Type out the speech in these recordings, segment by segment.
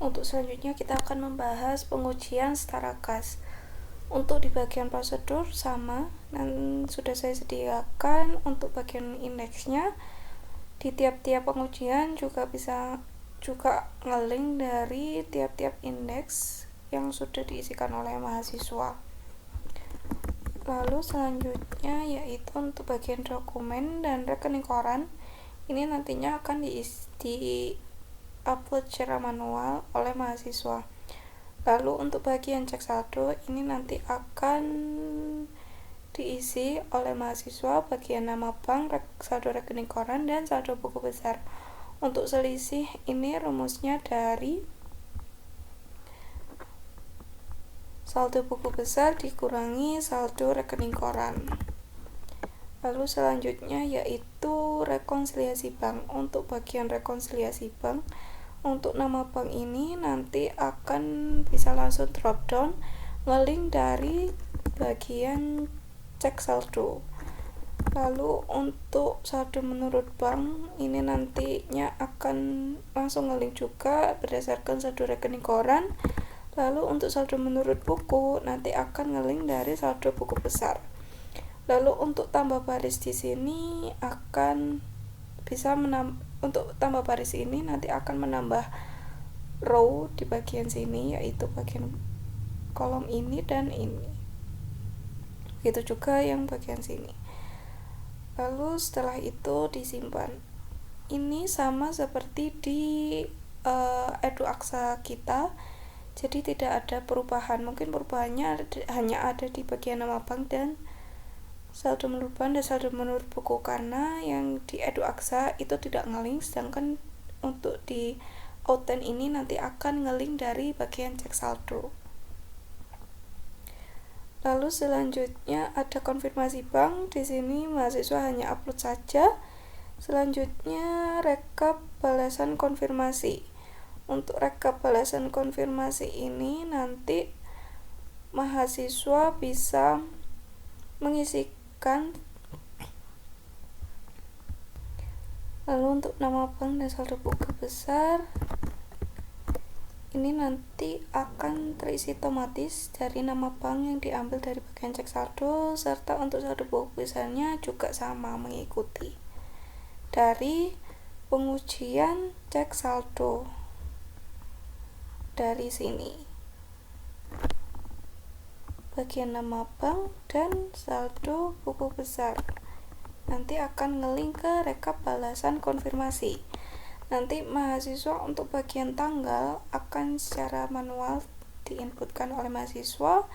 Untuk selanjutnya kita akan membahas pengujian setara kas. Untuk di bagian prosedur sama, dan sudah saya sediakan untuk bagian indeksnya. Di tiap-tiap pengujian juga bisa nge-link dari tiap-tiap indeks yang sudah diisikan oleh mahasiswa. Lalu selanjutnya yaitu untuk bagian dokumen dan rekening koran. Ini nantinya akan di-upload secara manual oleh mahasiswa. Lalu untuk bagian cek saldo ini nanti akan diisi oleh mahasiswa bagian nama bank, saldo rekening koran, dan saldo buku besar. Untuk selisih ini rumusnya dari saldo buku besar dikurangi saldo rekening koran. Lalu selanjutnya yaitu rekonsiliasi bank. Untuk bagian rekonsiliasi bank, untuk nama bank ini nanti akan bisa langsung drop down nge-link dari bagian cek saldo. Lalu untuk saldo menurut bank ini nantinya akan langsung nge-link juga berdasarkan saldo rekening koran. Lalu untuk saldo menurut buku nanti akan nge-link dari saldo buku besar. Lalu untuk tambah baris di sini akan bisa untuk tambah baris ini nanti akan menambah row di bagian sini, yaitu bagian kolom ini dan ini. Begitu juga yang bagian sini. Lalu setelah itu disimpan. Ini sama seperti di EduAksa kita. Jadi tidak ada perubahan. Mungkin perubahannya hanya ada di bagian nama bank dan saldo menurut bank dan saldo menurut buku, karena yang di EduAksa itu tidak nge-link, sedangkan untuk di Outen ini nanti akan nge-link dari bagian cek saldo. Lalu selanjutnya ada konfirmasi bank. Di sini mahasiswa hanya upload saja. Selanjutnya rekap balasan konfirmasi. Untuk rekap balasan konfirmasi ini nanti mahasiswa bisa mengisikan. Lalu untuk nama bank dan saldo buku besar ini nanti akan terisi otomatis dari nama bank yang diambil dari bagian cek saldo, serta untuk saldo buku besarnya juga sama mengikuti dari pengujian cek saldo dari sini. Bagian nama bank dan saldo buku besar nanti akan nge-link ke rekap balasan konfirmasi. Nanti mahasiswa untuk bagian tanggal akan secara manual diinputkan oleh mahasiswa.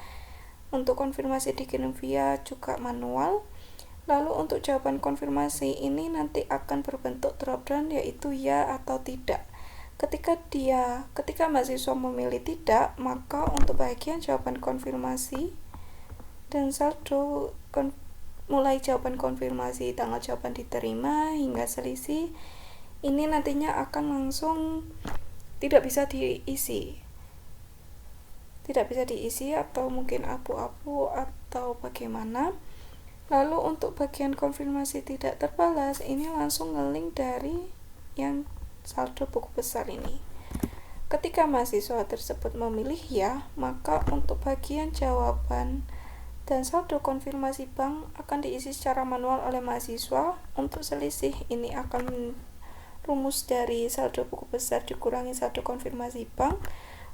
Untuk konfirmasi dikirim via juga manual. Lalu untuk jawaban konfirmasi ini nanti akan berbentuk drop-down, yaitu ya atau tidak. Ketika mahasiswa memilih tidak, maka untuk bagian jawaban konfirmasi dan saldo mulai jawaban konfirmasi, tanggal jawaban diterima hingga selisih, ini nantinya akan langsung tidak bisa diisi atau mungkin abu-abu atau bagaimana. Lalu untuk bagian konfirmasi tidak terbalas, ini langsung nge-link dari yang saldo buku besar ini. Ketika mahasiswa tersebut memilih ya, maka untuk bagian jawaban dan saldo konfirmasi bank akan diisi secara manual oleh mahasiswa. Untuk selisih ini akan rumus dari saldo buku besar dikurangi saldo konfirmasi bank.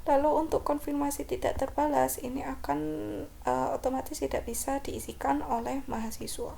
Lalu untuk konfirmasi tidak terbalas ini akan otomatis tidak bisa diisikan oleh mahasiswa.